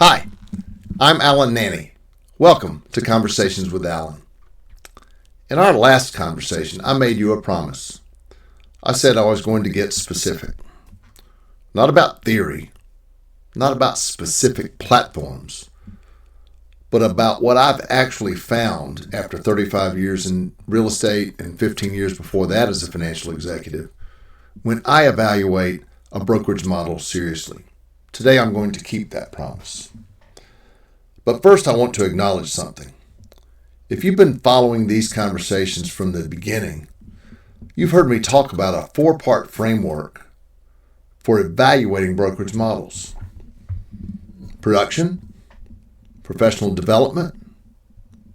Hi, I'm Allan Nanny. Welcome to Conversations with Allan. In our last conversation, I made you a promise. I said I was going to get specific. Not about theory, not about specific platforms, but about what I've actually found after 35 years in real estate and 15 years before that as a financial executive when I evaluate a brokerage model seriously. Today I'm going to keep that promise. But first I want to acknowledge something. If you've been following these conversations from the beginning, you've heard me talk about a 4-part framework for evaluating brokerage models. Production, professional development,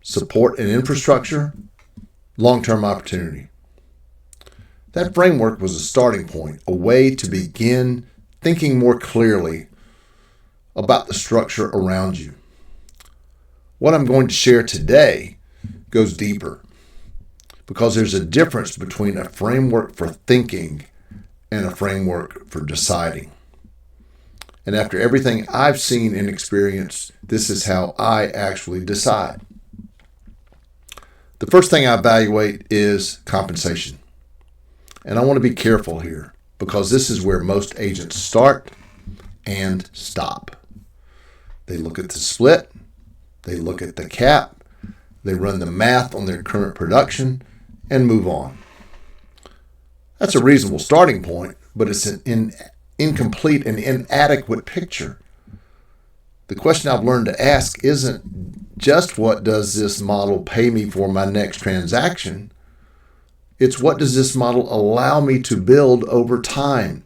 support and infrastructure, long-term opportunity. That framework was a starting point, a way to begin thinking more clearly about the structure around you. What I'm going to share today goes deeper because there's a difference between a framework for thinking and a framework for deciding. And after everything I've seen and experienced, this is how I actually decide. The first thing I evaluate is compensation. And I want to be careful here because this is where most agents start and stop. They look at the split, they look at the cap, they run the math on their current production, and move on. That's a reasonable starting point, but it's an incomplete and inadequate picture. The question I've learned to ask isn't just what does this model pay me for my next transaction? It's what does this model allow me to build over time?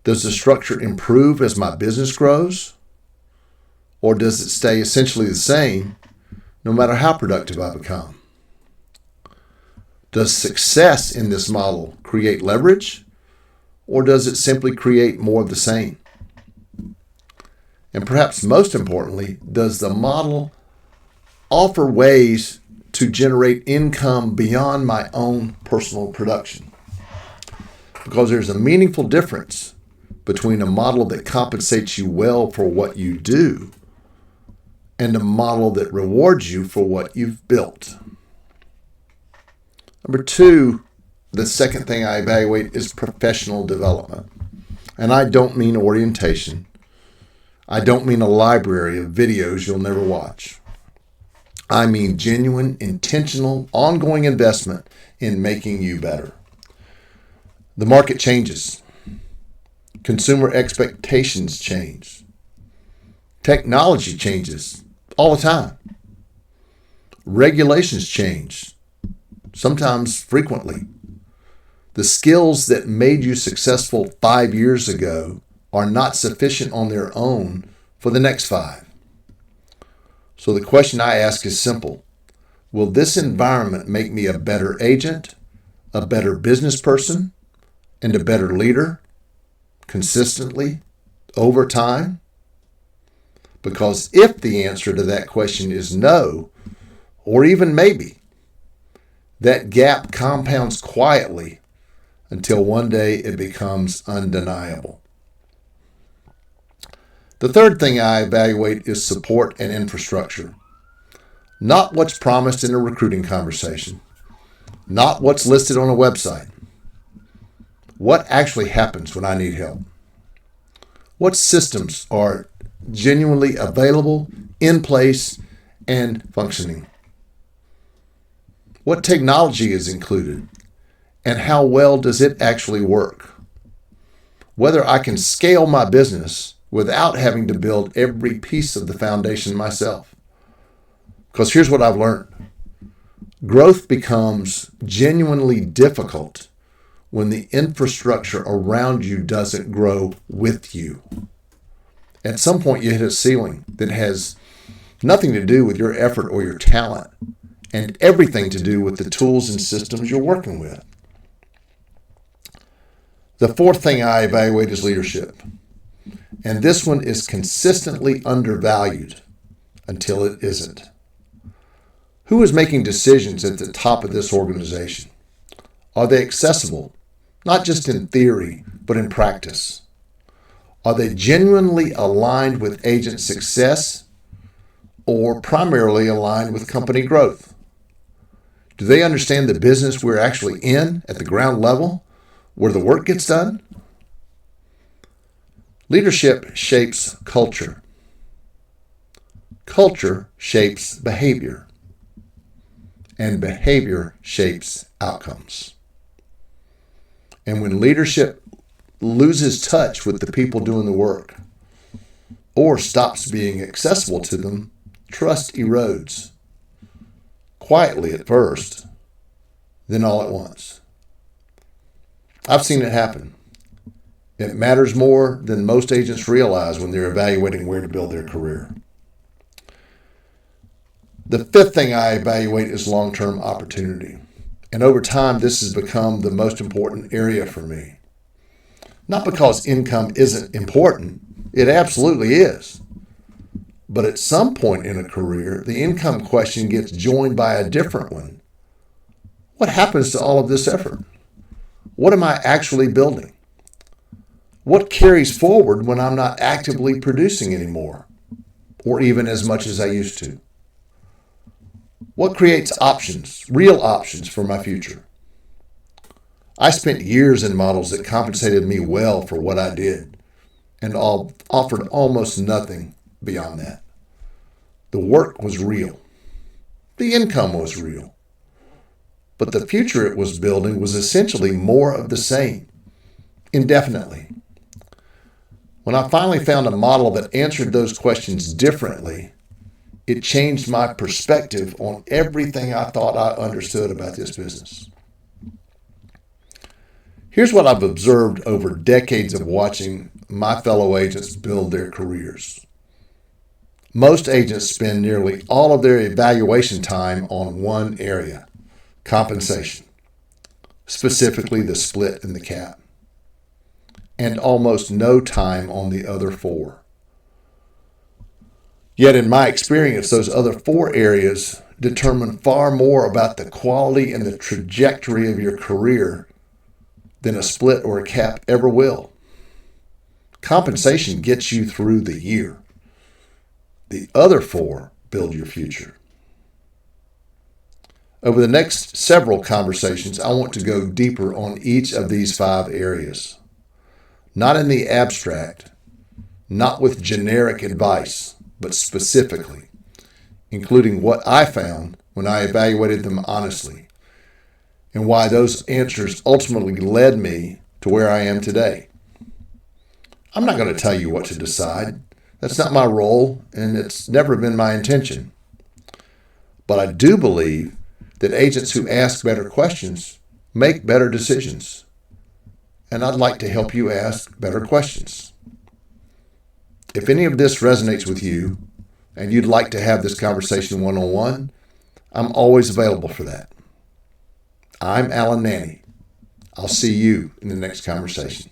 Does the structure improve as my business grows? Or does it stay essentially the same no matter how productive I become? Does success in this model create leverage? Or does it simply create more of the same? And perhaps most importantly, does the model offer ways to generate income beyond my own personal production? Because there's a meaningful difference between a model that compensates you well for what you do and a model that rewards you for what you've built. Number 2, the second thing I evaluate is professional development. And I don't mean orientation. I don't mean a library of videos you'll never watch. I mean genuine, intentional, ongoing investment in making you better. The market changes. Consumer expectations change. Technology changes all the time. Regulations change, sometimes frequently. The skills that made you successful 5 years ago are not sufficient on their own for the next 5. So the question I ask is simple. Will this environment make me a better agent, a better business person, and a better leader consistently over time? Because if the answer to that question is no, or even maybe, that gap compounds quietly until one day it becomes undeniable. The third thing I evaluate is support and infrastructure. Not what's promised in a recruiting conversation. Not what's listed on a website. What actually happens when I need help? What systems are genuinely available, in place, and functioning? What technology is included? And how well does it actually work? Whether I can scale my business without having to build every piece of the foundation myself. Because here's what I've learned. Growth becomes genuinely difficult when the infrastructure around you doesn't grow with you. At some point you hit a ceiling that has nothing to do with your effort or your talent and everything to do with the tools and systems you're working with. The fourth thing I evaluate is leadership. And this one is consistently undervalued until it isn't. Who is making decisions at the top of this organization? Are they accessible, not just in theory, but in practice? Are they genuinely aligned with agent success or primarily aligned with company growth? Do they understand the business we're actually in at the ground level, where the work gets done? Leadership shapes culture. Culture shapes behavior. And behavior shapes outcomes. And when leadership loses touch with the people doing the work or stops being accessible to them, trust erodes. Quietly at first, then all at once. I've seen it happen. It matters more than most agents realize when they're evaluating where to build their career. The fifth thing I evaluate is long-term opportunity. And over time, this has become the most important area for me. Not because income isn't important. It absolutely is. But at some point in a career, the income question gets joined by a different one. What happens to all of this effort? What am I actually building? What carries forward when I'm not actively producing anymore, or even as much as I used to? What creates options, real options for my future? I spent years in models that compensated me well for what I did and offered almost nothing beyond that. The work was real. The income was real. But the future it was building was essentially more of the same, indefinitely. When I finally found a model that answered those questions differently, it changed my perspective on everything I thought I understood about this business. Here's what I've observed over decades of watching my fellow agents build their careers. Most agents spend nearly all of their evaluation time on one area, compensation, specifically the split and the cap, and almost no time on the other four. Yet in my experience, those other four areas determine far more about the quality and the trajectory of your career than a split or a cap ever will. Compensation gets you through the year. The other four build your future. Over the next several conversations, I want to go deeper on each of these 5 areas. Not in the abstract, not with generic advice, but specifically, including what I found when I evaluated them honestly, and why those answers ultimately led me to where I am today. I'm not going to tell you what to decide. That's not my role, and it's never been my intention. But I do believe that agents who ask better questions make better decisions. And I'd like to help you ask better questions. If any of this resonates with you, and you'd like to have this conversation one-on-one, I'm always available for that. I'm Allan Nanny. I'll see you in the next conversation.